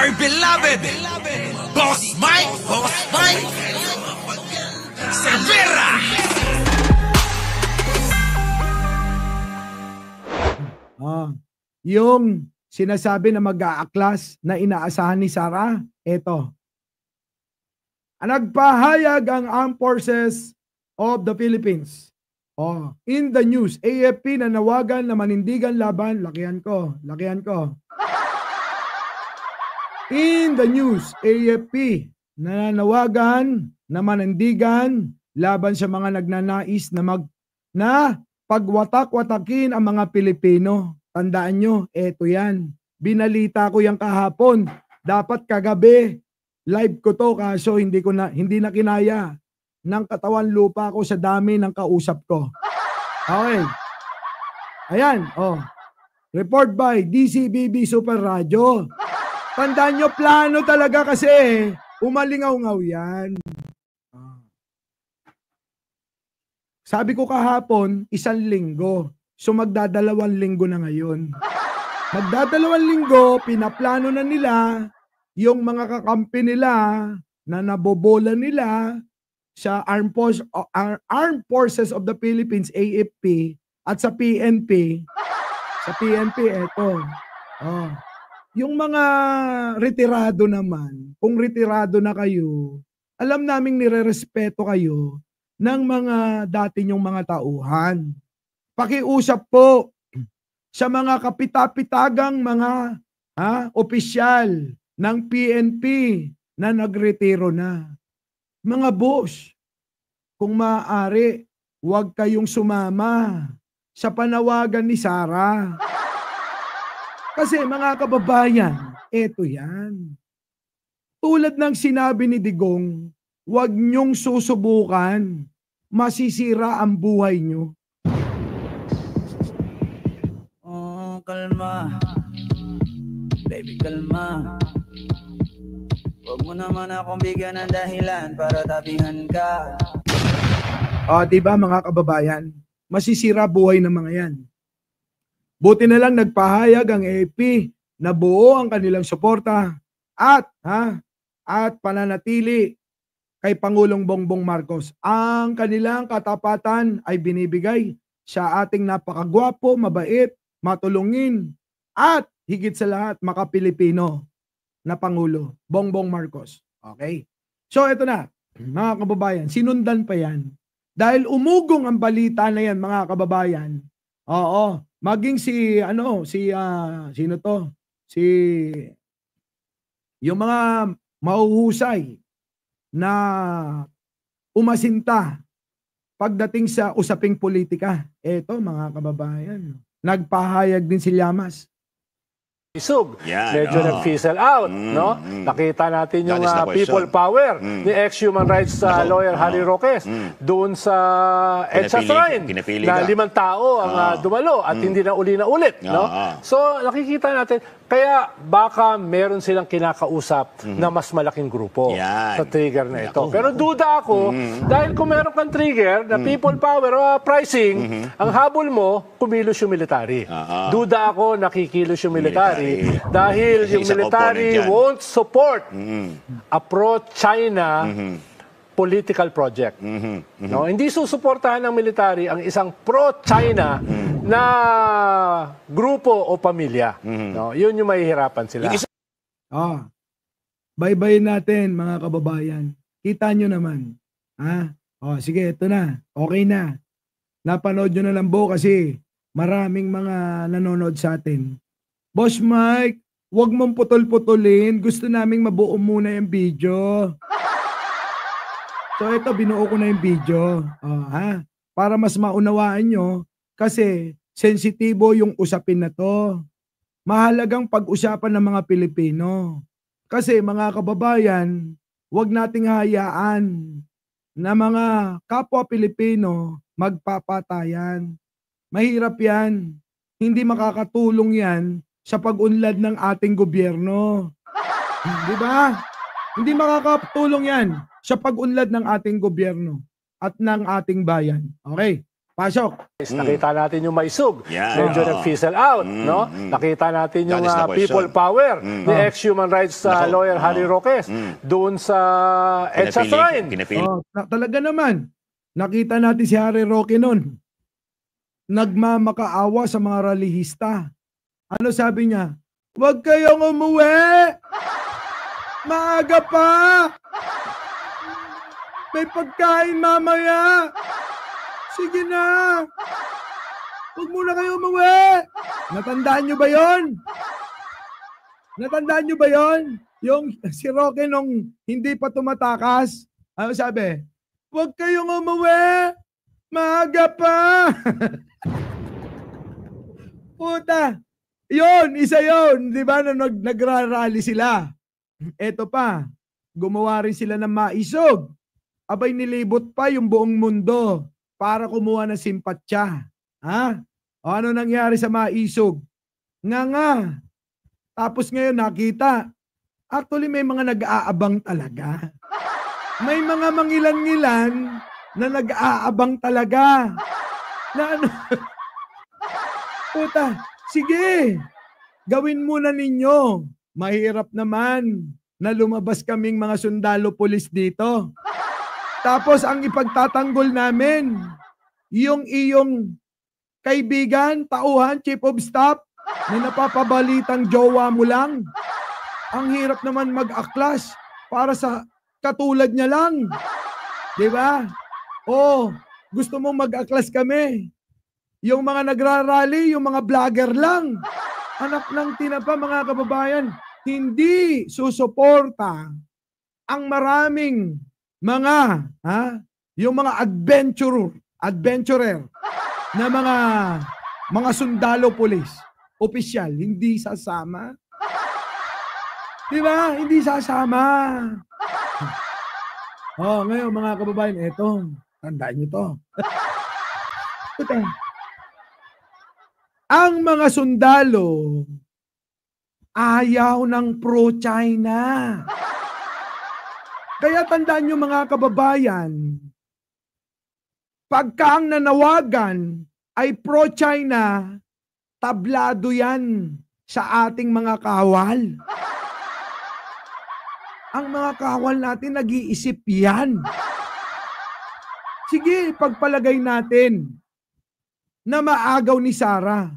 my beloved Boss Mike Cervera. Yung sinasabi na mag-aaklas na inaasahan ni Sara, eto. Nagpahayag ang Armed Forces of the Philippines. In the news, AFP na nawagan na manindigan laban, lakihan ko. In the news, AFP na nawagan na manindigan laban sa mga nagnanais na pagwatak-watakin ang mga Pilipino. Tandaan nyo, eto yan. Binalita ko yan kahapon. Dapat kagabi, live ko to kaso hindi na kinaya ng katawan lupa ko sa dami ng kausap ko. Okay. Ayan, report by DCBB Super Radio. Tandaan nyo, plano talaga kasi umalingaw-ngaw yan. Sabi ko kahapon, 1 linggo. So magdadalawang linggo na ngayon. Magdadalawang linggo, pinaplano na nila yung mga kakampi nila na nabobola nila sa Armed Forces of the Philippines, AFP, at sa PNP. Sa PNP, eto. Yung mga retirado naman, kung retirado na kayo, alam naming nirerespeto kayo ng mga dati nyong mga tauhan. Pakiusap po sa mga kapitapitagang mga opisyal ng PNP na nagretiro na. Mga boss, kung maaari, huwag kayong sumama sa panawagan ni Sara. Kasi mga kababayan, eto yan. Tulad ng sinabi ni Digong, huwag nyong susubukan, masisira ang buhay nyo. Kalma, baby kalma. Huwag mo naman akong bigyan ng dahilan para tabihan ka. Diba mga kababayan, masisira buhay ng mga yan. Buti na lang nagpahayag ang AFP na buo ang kanilang suporta at pananatili kay Pangulong Bongbong Marcos. Ang kanilang katapatan ay binibigay sa ating napakagwapo, mabait, matulungin, at higit sa lahat, maka-Pilipino na Pangulo, Bongbong Marcos. Okay? So, ito na, mga kababayan, sinundan pa yan. Dahil umugong ang balita na yan, mga kababayan, maging yung mga mahuhusay na umasinta pagdating sa usaping politika. Eto, mga kababayan, nagpahayag din si Llamas. Medyo nag-fizzle out, no? Nakita natin yung people power ni ex-human rights lawyer Harry Roques doon sa EDSA Shrine na 5 tao ang dumalo at hindi na ulit, no? So nakikita natin, kaya baka meron silang kinakausap na mas malaking grupo sa trigger na ito. Pero duda ako, dahil kung meron kang trigger na people power o pricing, ang habol mo, kumilos yung military. Duda ako, nakikilos yung military dahil yung military won't support a pro-China political project. No, hindi susuportahan ng military ang isang pro-China na grupo o pamilya. No, yun yung mahihirapan sila. Bye-bye natin, mga kababayan. Kita nyo naman. Sige, ito na. Okay na. Napanood nyo na lang po kasi maraming mga nanonood sa atin. Boss Mike, huwag mong putol-putulin. Gusto naming mabuo muna yung video. So ito, binuo ko na yung video. Para mas maunawaan nyo. Kasi sensitibo yung usapin na to. Mahalagang pag-usapan ng mga Pilipino. Kasi mga kababayan, huwag nating hayaan na mga kapwa Pilipino magpapatayan. Mahirap yan. Hindi makakatulong yan sa pag-unlad ng ating gobyerno. Di ba? Hindi makakatulong yan sa pag-unlad ng ating gobyerno at ng ating bayan. Okay? Pasok. Nakita natin yung maisog. Medyo nag-fizzle out. No? Nakita natin yung people power ni ex-human rights lawyer Harry Roques doon sa EDSA Shrine. Talaga naman. Nakita natin si Harry Roque noon. Nagmamakaawa sa mga ralihista. Ano sabi niya? Huwag kayong umuwi! Maaga pa! May pagkain mamaya! Sige na! Huwag muna kayo umuwi! Natandaan nyo ba yon? Natandaan nyo ba yon? Yung si Roque nung hindi pa tumatakas, ano sabi? Huwag kayong umuwi! Maaga pa! Puta! Yon, isa yon, di ba? Nagrarally sila. Eto pa, gumawa rin sila ng maisog. Abay nilibot pa yung buong mundo para kumuha ng simpatsya. Ha? O ano nangyari sa maisog? Nga. Tapos ngayon nakita. Actually may mga nag-aabang talaga. May mga mangilan-ngilan na nag-aabang talaga. Na ano? Puta, sige. Gawin muna ninyo. Mahirap naman na lumabas kaming mga sundalo pulis dito. Tapos ang ipagtatanggol namin, yung iyong kaibigan, tauhan, chief of staff, na napapabalitang jowa mo lang. Ang hirap naman mag-aklas para sa katulad niya lang. Diba? Oh, gusto mong mag-aklas kami. Yung mga nagrarally, yung mga vlogger lang. Anak ng tinapa, mga kababayan, hindi susuporta ang maraming mga, yung mga adventurer na mga sundalo pulis, opisyal, hindi sasama. Di ba? Hindi sasama. Oh, ngayon mga kababayan, eto, tandaan nyo to. Ang mga sundalo ayaw ng pro-China. Kaya tandaan nyo mga kababayan, pagka ang nanawagan ay pro-China, tablado yan sa ating mga kawal. Ang mga kawal natin nag-iisip yan. Sige, pagpalagay natin na maagaw ni Sara.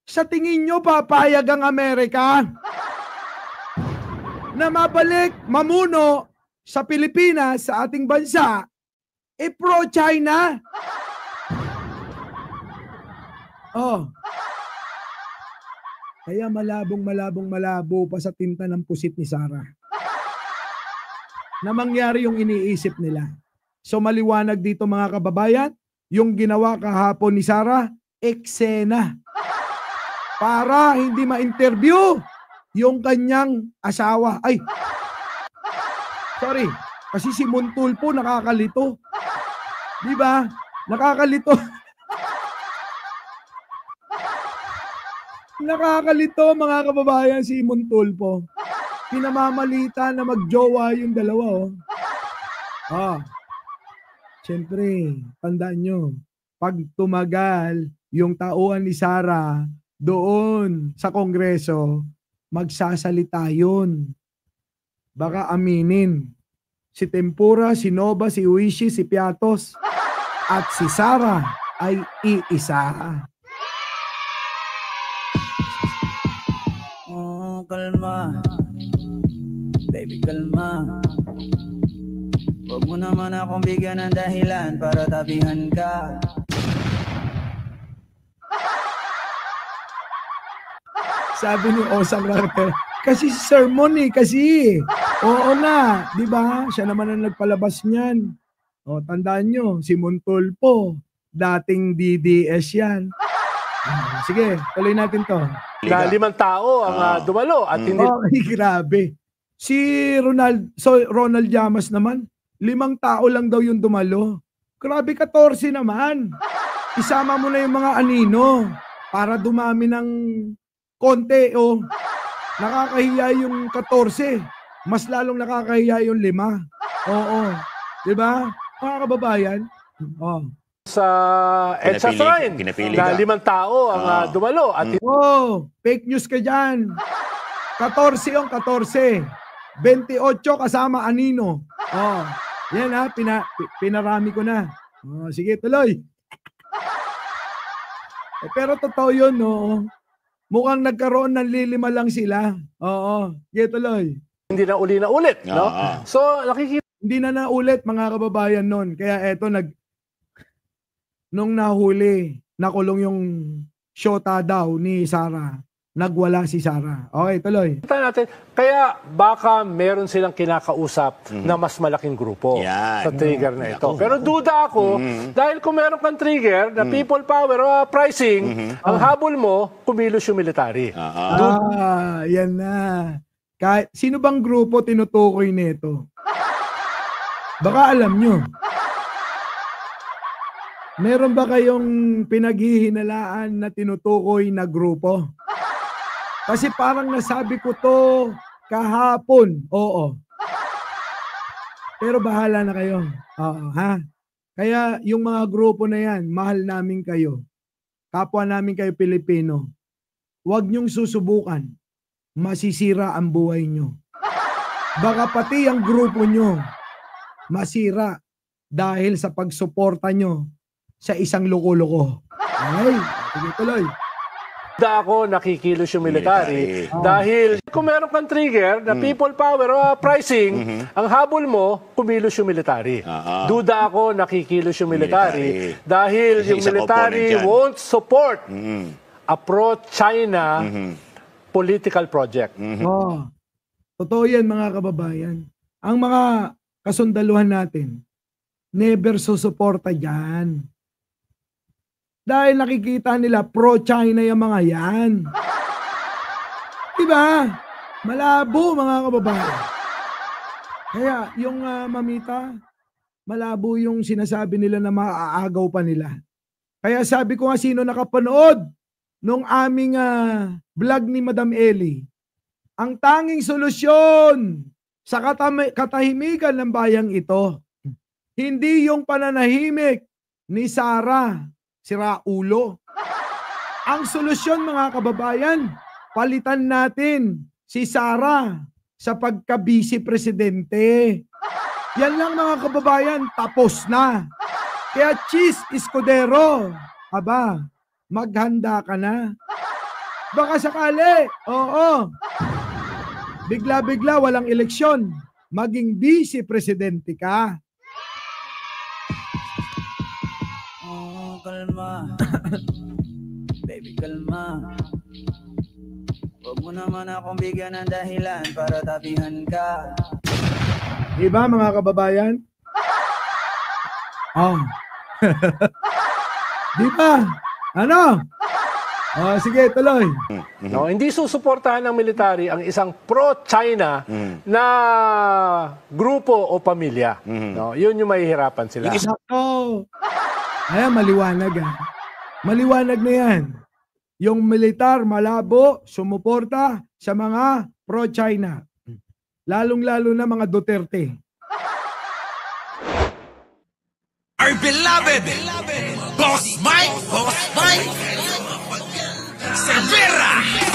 Sa tingin nyo, papayag ang Amerika na mabalik, mamuno sa Pilipinas, sa ating bansa, pro-China. Oh. Kaya malabo pa sa tinta ng pusit ni Sara. Na mangyari yung iniisip nila. So maliwanag dito mga kababayan, yung ginawa kahapon ni Sara, eksena. Para hindi ma-interview yung kanyang asawa. Ay, sorry. Kasi si Montulpo nakakalito. Di ba? Nakakalito. Nakakalito mga kababayan si Montulpo. Pinamamalita na magjowa yung dalawa. Siyempre, tandaan nyo, pag tumagal yung tauhan ni Sara doon sa Kongreso, magsasalita yun. Baka aminin. Si Tempura, si Nova, si Uishi, si Piatos, at si Sara ay iisa. Oh, kalma. Baby, kalma. Huwag mo naman akong bigyan ng dahilan para tabihan ka. Sabi ni Osang Rarter, kasi sermon kasi. Oo na, di ba? Siya naman ang nagpalabas niyan. O, tandaan nyo, si Montulpo, dating DDS yan. Sige, tuloy natin to. Na 5 tao ang dumalo at hindi... Ay, grabe. Si Ronald Llamas naman, 5 tao lang daw yung dumalo. Grabe, 14 naman. Isama mo na yung mga anino para dumami ng konti. Nakakahiya yung 14. Mas lalong nakakahiya yung 5. Oo. Diba? Mga kababayan. sa EDSA Shrine na 5 tao ang dumalo. At fake news ka dyan. 14 yung 14. 28 kasama Anino. Yan ha, pinarami ko na. Sige, tuloy. Pero totoo yun, no? Mukhang nagkaroon ng lilima lang sila. Sige, tuloy. Hindi na uli na ulit, no? So, nakikita. Hindi na naulit, mga kababayan nun. Kaya eto, nung nahuli, nakulong yung shota daw ni Sarah. Nagwala si Sarah. Okay, tuloy. Natin, kaya baka meron silang kinakausap na mas malaking grupo sa trigger na ito. Pero duda ako, dahil kung meron kang trigger na people power o pricing, ang habol mo, kumilos yung military. Yan na. Sino bang grupo tinutukoy nito? Baka alam nyo. Meron ba kayong pinaghihinalaan na tinutukoy na grupo? Kasi parang nasabi ko to kahapon. Oo. Pero bahala na kayo. Ha? Kaya yung mga grupo na yan, mahal namin kayo. Kapwa namin kayo Pilipino. Huwag nyong susubukan. Masisira ang buhay nyo. Baka pati ang grupo nyo masira dahil sa pagsuporta nyo sa isang loko-loko. Okay? Sige, tuloy. Ako nakikilos yung military dahil kung meron kang trigger na people power o pricing, ang habol mo, kumilos yung military. Duda ako nakikilos yung military dahil yung military won't support a pro-China political project. Totoo yan, mga kababayan. Ang mga kasundaluhan natin, never susuporta dyan. Dahil nakikita nila pro-China yung mga yan. Diba? Malabo, mga kababayan. Kaya yung mamita, malabo yung sinasabi nila na maaagaw pa nila. Kaya sabi ko nga, sino nakapanood nung aming vlog ni Madam Ellie, ang tanging solusyon sa katahimikan ng bayang ito, hindi yung pananahimik ni Sarah, si Raulo. Ang solusyon, mga kababayan, palitan natin si Sarah sa pagka-vice presidente. Yan lang, mga kababayan, tapos na. Kaya Cheese Escudero, maghanda ka na. Baka sakali, bigla-bigla walang eleksyon, maging vice presidente ka. Kalma. Baby, kalma. Huwag mo naman akong bigyan ng dahilan para tabihan ka. Diba, mga kababayan? Diba? Ano? Sige, tuloy. No, hindi susuportahan ng military ang isang pro-China na grupo o pamilya. No, yun yung mahihirapan sila. Ayan, maliwanag Maliwanag na yan. Yung militar, malabo, sumuporta sa mga pro-China. Lalong-lalo na mga Duterte. Our beloved Boss Mike Cervera.